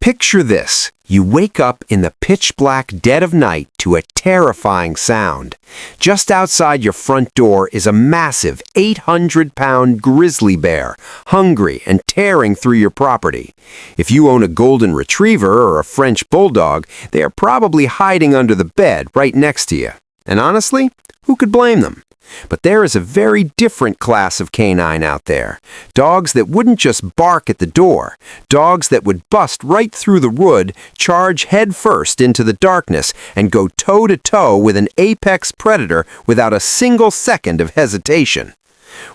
Picture this. You wake up in the pitch-black dead of night to a terrifying sound. Just outside your front door is a massive 800-pound grizzly bear, hungry and tearing through your property. If you own a golden retriever or a French bulldog, they are probably hiding under the bed right next to you. And honestly, who could blame them? But there is a very different class of canine out there. Dogs that wouldn't just bark at the door. Dogs that would bust right through the wood, charge head first into the darkness, and go toe-to-toe with an apex predator without a single second of hesitation.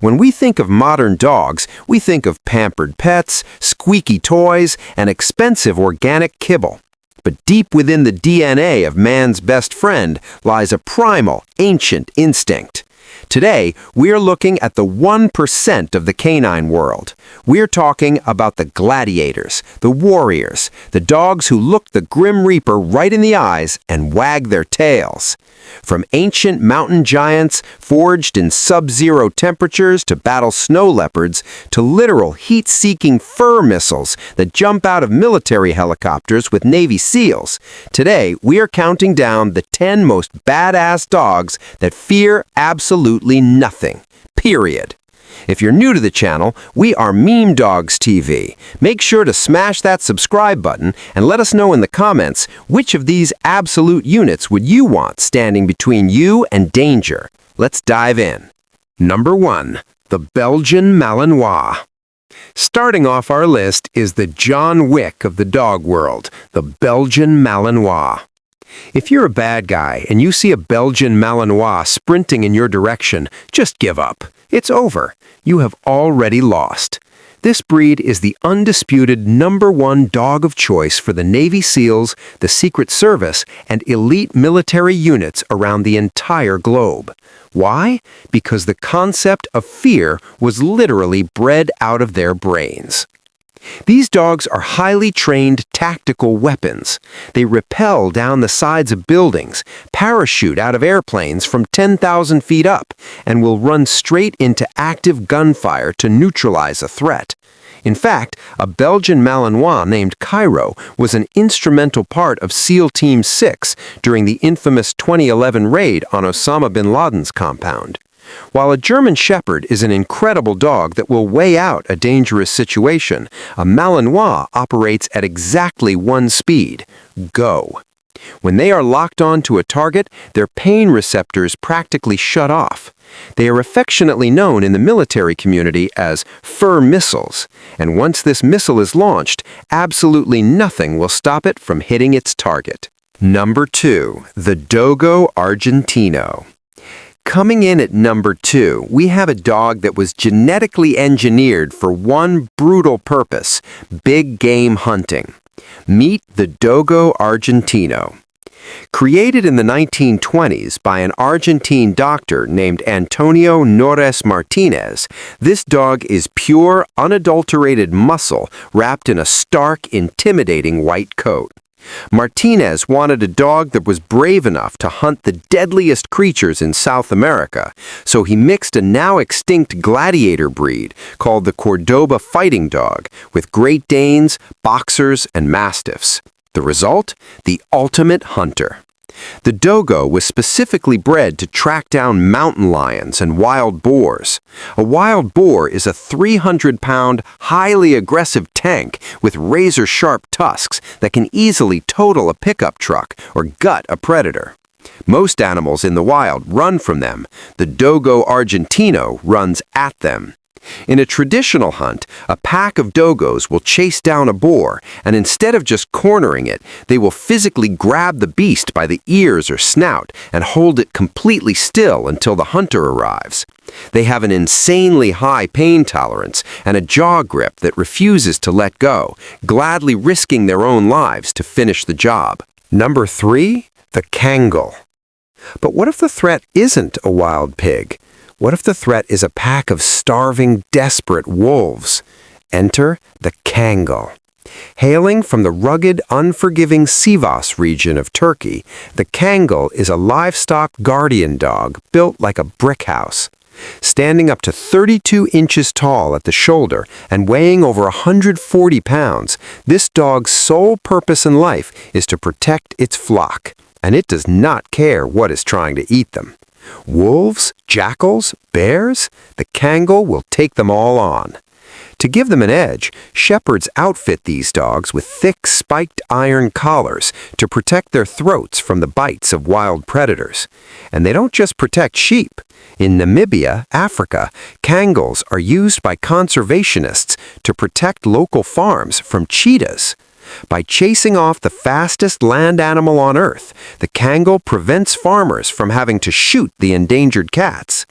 When we think of modern dogs, we think of pampered pets, squeaky toys, and expensive organic kibble. But deep within the DNA of man's best friend lies a primal, ancient instinct. Today, we're looking at the 1% of the canine world. We're talking about the gladiators, the warriors, the dogs who look the Grim Reaper right in the eyes and wag their tails. From ancient mountain giants forged in sub-zero temperatures to battle snow leopards to literal heat-seeking fur missiles that jump out of military helicopters with Navy SEALs, today we are counting down the 10 most badass dogs that fear absolutely nothing. Period. If you're new to the channel, we are Meme Dogs TV. Make sure to smash that subscribe button and let us know in the comments which of these absolute units would you want standing between you and danger. Let's dive in. Number 1. The Belgian Malinois. Starting off our list is the John Wick of the dog world, the Belgian Malinois. If you're a bad guy and you see a Belgian Malinois sprinting in your direction, just give up. It's over. You have already lost. This breed is the undisputed #1 dog of choice for the Navy SEALs, the Secret Service, and elite military units around the entire globe. Why? Because the concept of fear was literally bred out of their brains. These dogs are highly trained tactical weapons. They rappel down the sides of buildings, parachute out of airplanes from 10,000 feet up, and will run straight into active gunfire to neutralize a threat. In fact, a Belgian Malinois named Cairo was an instrumental part of SEAL Team 6 during the infamous 2011 raid on Osama bin Laden's compound. While a German Shepherd is an incredible dog that will weigh out a dangerous situation, a Malinois operates at exactly one speed: go. When they are locked onto a target, their pain receptors practically shut off. They are affectionately known in the military community as fur missiles, and once this missile is launched, absolutely nothing will stop it from hitting its target. Number 2. The Dogo Argentino. Coming in at number 2, we have a dog that was genetically engineered for one brutal purpose: big game hunting. Meet the Dogo Argentino. Created in the 1920s by an Argentine doctor named Antonio Nores Martinez, this dog is pure, unadulterated muscle wrapped in a stark, intimidating white coat. Martinez wanted a dog that was brave enough to hunt the deadliest creatures in South America, so he mixed a now extinct gladiator breed called the Cordoba fighting dog with Great Danes, Boxers, and Mastiffs. The result? The ultimate hunter. The Dogo was specifically bred to track down mountain lions and wild boars. A wild boar is a 300-pound, highly aggressive tank with razor-sharp tusks that can easily total a pickup truck or gut a predator. Most animals in the wild run from them. The Dogo Argentino runs at them. In a traditional hunt, a pack of dogos will chase down a boar, and instead of just cornering it, they will physically grab the beast by the ears or snout and hold it completely still until the hunter arrives. They have an insanely high pain tolerance and a jaw grip that refuses to let go, gladly risking their own lives to finish the job. Number 3, the Kangal. But what if the threat isn't a wild pig? What if the threat is a pack of starving, desperate wolves? Enter the Kangal. Hailing from the rugged, unforgiving Sivas region of Turkey, the Kangal is a livestock guardian dog built like a brick house. Standing up to 32 inches tall at the shoulder and weighing over 140 pounds, this dog's sole purpose in life is to protect its flock, and it does not care what is trying to eat them. Wolves, jackals, bears, the Kangal will take them all on. To give them an edge, shepherds outfit these dogs with thick, spiked iron collars to protect their throats from the bites of wild predators. And they don't just protect sheep. In Namibia, Africa, Kangals are used by conservationists to protect local farms from cheetahs. By chasing off the fastest land animal on Earth, the Kangal prevents farmers from having to shoot the endangered cats.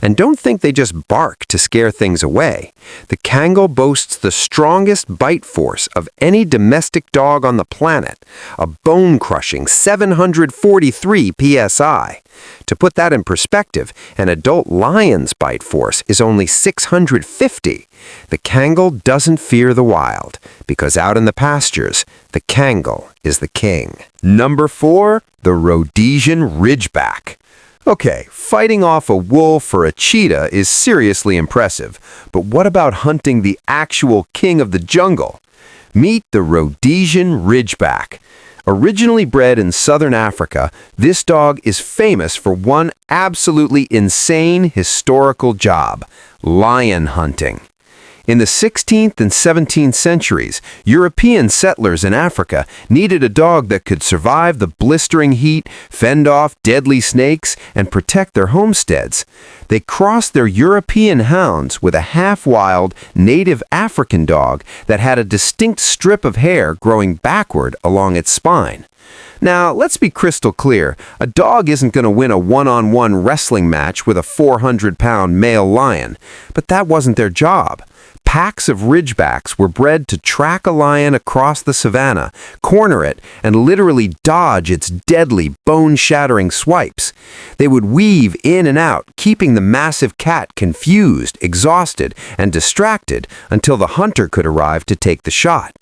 And don't think they just bark to scare things away. The Kangal boasts the strongest bite force of any domestic dog on the planet, a bone-crushing 743 psi. To put that in perspective, an adult lion's bite force is only 650. The Kangal doesn't fear the wild, because out in the pastures, the Kangal is the king. Number 4, the Rhodesian Ridgeback. Okay, fighting off a wolf or a cheetah is seriously impressive, but what about hunting the actual king of the jungle? Meet the Rhodesian Ridgeback. Originally bred in southern Africa, this dog is famous for one absolutely insane historical job: lion hunting. In the 16th and 17th centuries, European settlers in Africa needed a dog that could survive the blistering heat, fend off deadly snakes, and protect their homesteads. They crossed their European hounds with a half-wild, native African dog that had a distinct strip of hair growing backward along its spine. Now, let's be crystal clear. A dog isn't going to win a one-on-one wrestling match with a 400-pound male lion, but that wasn't their job. Packs of Ridgebacks were bred to track a lion across the savannah, corner it, and literally dodge its deadly, bone-shattering swipes. They would weave in and out, keeping the massive cat confused, exhausted, and distracted until the hunter could arrive to take the shot.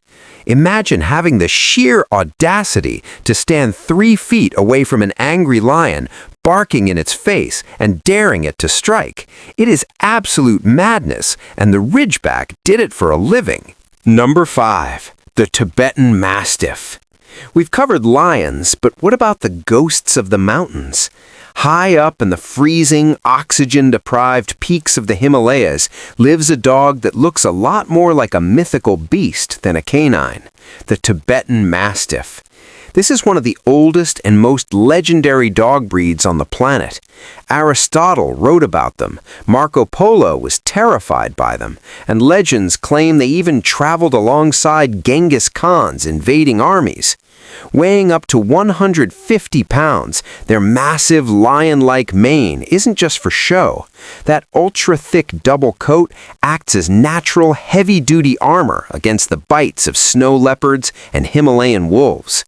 Imagine having the sheer audacity to stand 3 feet away from an angry lion, barking in its face and daring it to strike. It is absolute madness, and the Ridgeback did it for a living. Number 5, the Tibetan Mastiff. We've covered lions, but what about the ghosts of the mountains? High up in the freezing, oxygen-deprived peaks of the Himalayas lives a dog that looks a lot more like a mythical beast than a canine: the Tibetan Mastiff. This is one of the oldest and most legendary dog breeds on the planet. Aristotle wrote about them, Marco Polo was terrified by them, and legends claim they even traveled alongside Genghis Khan's invading armies. Weighing up to 150 pounds, their massive lion-like mane isn't just for show. That ultra-thick double coat acts as natural heavy-duty armor against the bites of snow leopards and Himalayan wolves.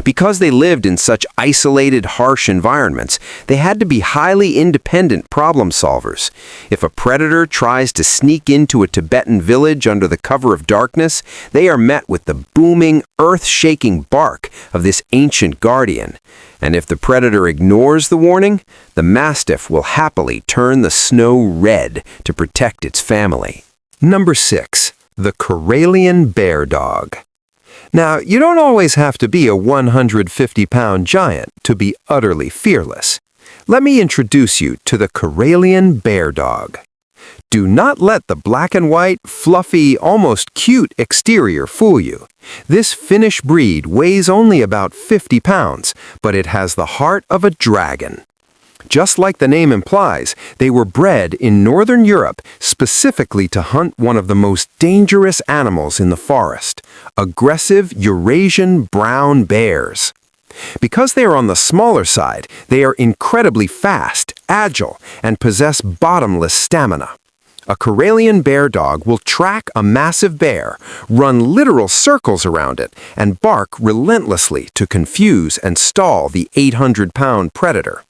Because they lived in such isolated, harsh environments, they had to be highly independent problem solvers. If a predator tries to sneak into a Tibetan village under the cover of darkness, they are met with the booming, earth-shaking bark of this ancient guardian. And if the predator ignores the warning, the Mastiff will happily turn the snow red to protect its family. Number 6, the Karelian Bear Dog. Now, you don't always have to be a 150-pound giant to be utterly fearless. Let me introduce you to the Karelian Bear Dog. Do not let the black and white, fluffy, almost cute exterior fool you. This Finnish breed weighs only about 50 pounds, but it has the heart of a dragon. Just like the name implies, they were bred in Northern Europe specifically to hunt one of the most dangerous animals in the forest: aggressive Eurasian brown bears. Because they are on the smaller side, they are incredibly fast, agile, and possess bottomless stamina. A Karelian Bear Dog will track a massive bear, run literal circles around it, and bark relentlessly to confuse and stall the 800-pound predator.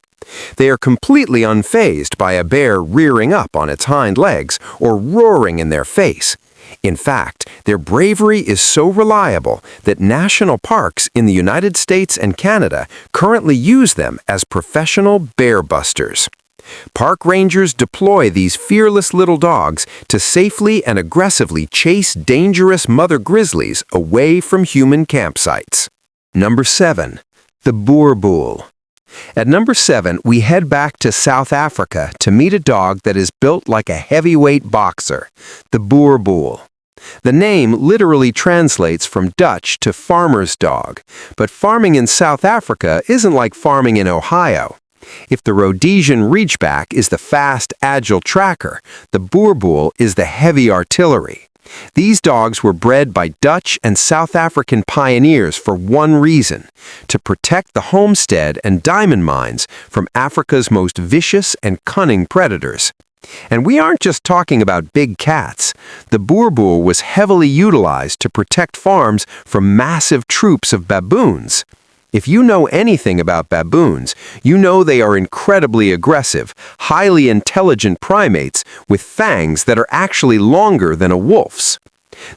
They are completely unfazed by a bear rearing up on its hind legs or roaring in their face. In fact, their bravery is so reliable that national parks in the United States and Canada currently use them as professional bear busters. Park rangers deploy these fearless little dogs to safely and aggressively chase dangerous mother grizzlies away from human campsites. Number 7. The Boerboel. At number 7, we head back to South Africa to meet a dog that is built like a heavyweight boxer, the Boerboel. The name literally translates from Dutch to farmer's dog, but farming in South Africa isn't like farming in Ohio. If the Rhodesian Ridgeback is the fast, agile tracker, the Boerboel is the heavy artillery. These dogs were bred by Dutch and South African pioneers for one reason: to protect the homestead and diamond mines from Africa's most vicious and cunning predators. And we aren't just talking about big cats. The Boerboel was heavily utilized to protect farms from massive troops of baboons. If you know anything about baboons, you know they are incredibly aggressive, highly intelligent primates with fangs that are actually longer than a wolf's.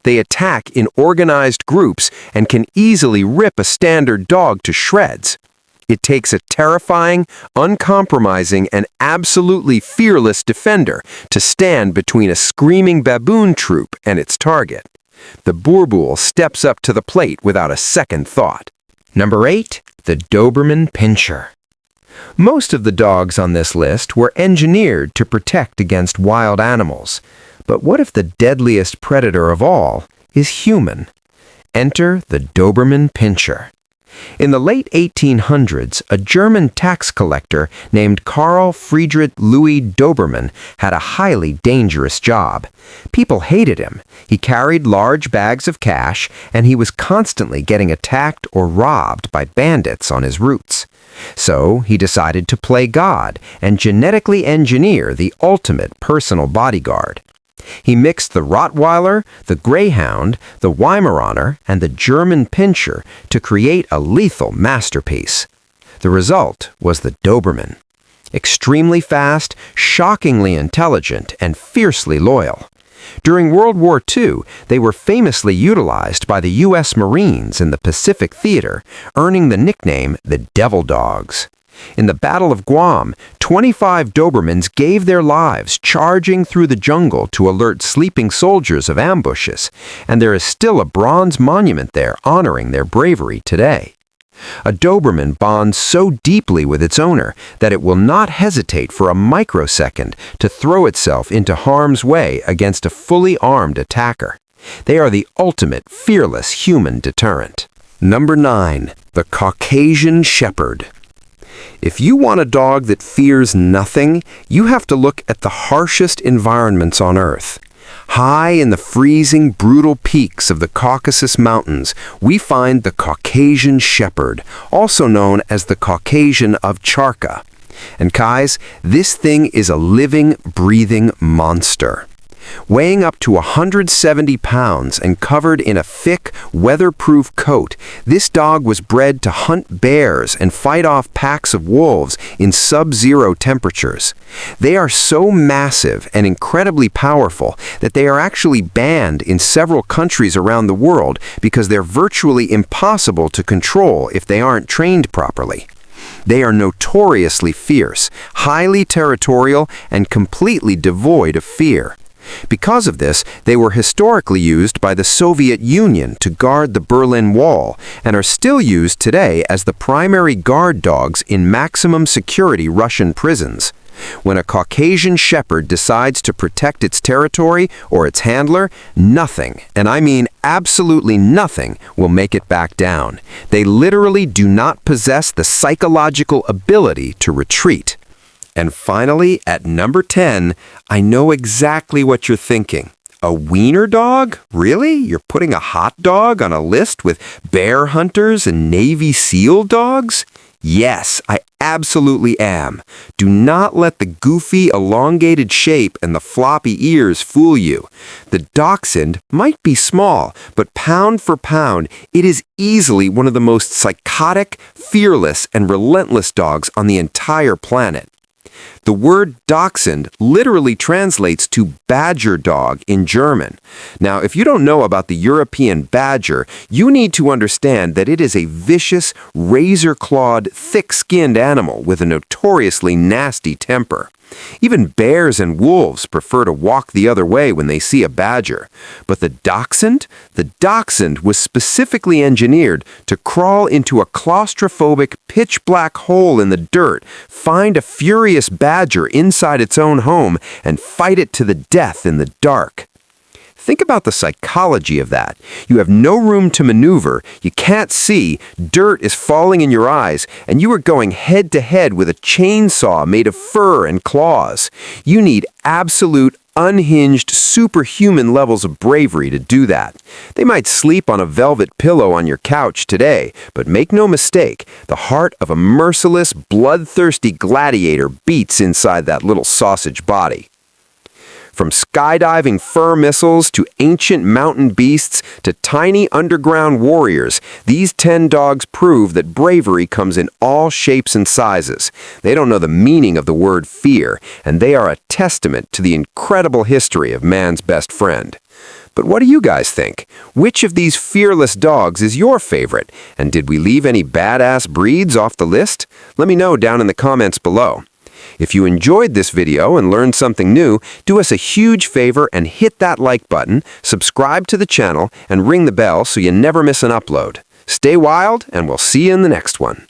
They attack in organized groups and can easily rip a standard dog to shreds. It takes a terrifying, uncompromising, and absolutely fearless defender to stand between a screaming baboon troop and its target. The Boerboel steps up to the plate without a second thought. Number 8. The Doberman Pinscher. Most of the dogs on this list were engineered to protect against wild animals. But what if the deadliest predator of all is human? Enter the Doberman Pinscher. In the late 1800s, a German tax collector named Karl Friedrich Louis Doberman had a highly dangerous job. People hated him. He carried large bags of cash, and he was constantly getting attacked or robbed by bandits on his routes. So he decided to play God and genetically engineer the ultimate personal bodyguard. He mixed the Rottweiler, the Greyhound, the Weimaraner, and the German Pinscher to create a lethal masterpiece. The result was the Doberman. Extremely fast, shockingly intelligent, and fiercely loyal. During World War II, they were famously utilized by the U.S. Marines in the Pacific Theater, earning the nickname the Devil Dogs. In the Battle of Guam, 25 Dobermans gave their lives charging through the jungle to alert sleeping soldiers of ambushes, and there is still a bronze monument there honoring their bravery today. A Doberman bonds so deeply with its owner that it will not hesitate for a microsecond to throw itself into harm's way against a fully armed attacker. They are the ultimate fearless human deterrent. Number 9. The Caucasian Shepherd. If you want a dog that fears nothing, you have to look at the harshest environments on Earth. High in the freezing, brutal peaks of the Caucasus Mountains, we find the Caucasian Shepherd, also known as the Caucasian of Charka. And guys, this thing is a living, breathing monster. Weighing up to 170 pounds and covered in a thick, weatherproof coat, this dog was bred to hunt bears and fight off packs of wolves in sub-zero temperatures. They are so massive and incredibly powerful that they are actually banned in several countries around the world because they're virtually impossible to control if they aren't trained properly. They are notoriously fierce, highly territorial, and completely devoid of fear. Because of this, they were historically used by the Soviet Union to guard the Berlin Wall and are still used today as the primary guard dogs in maximum security Russian prisons. When a Caucasian Shepherd decides to protect its territory or its handler, nothing, and I mean absolutely nothing, will make it back down. They literally do not possess the psychological ability to retreat. And finally, at number 10, I know exactly what you're thinking. A wiener dog? Really? You're putting a hot dog on a list with bear hunters and Navy SEAL dogs? Yes, I absolutely am. Do not let the goofy, elongated shape and the floppy ears fool you. The Dachshund might be small, but pound for pound, it is easily one of the most psychotic, fearless, and relentless dogs on the entire planet. The word Dachshund literally translates to badger dog in German. Now, if you don't know about the European badger, you need to understand that it is a vicious, razor-clawed, thick-skinned animal with a notoriously nasty temper. Even bears and wolves prefer to walk the other way when they see a badger. But the Dachshund was specifically engineered to crawl into a claustrophobic, pitch-black hole in the dirt, find a furious badger inside its own home, and fight it to the death in the dark. Think about the psychology of that. You have no room to maneuver, you can't see, dirt is falling in your eyes, and you are going head-to-head with a chainsaw made of fur and claws. You need absolute, unhinged, superhuman levels of bravery to do that. They might sleep on a velvet pillow on your couch today, but make no mistake, the heart of a merciless, bloodthirsty gladiator beats inside that little sausage body. From skydiving fur missiles to ancient mountain beasts to tiny underground warriors, these 10 dogs prove that bravery comes in all shapes and sizes. They don't know the meaning of the word fear, and they are a testament to the incredible history of man's best friend. But what do you guys think? Which of these fearless dogs is your favorite? And did we leave any badass breeds off the list? Let me know down in the comments below. If you enjoyed this video and learned something new, do us a huge favor and hit that like button, subscribe to the channel, and ring the bell so you never miss an upload. Stay wild, and we'll see you in the next one.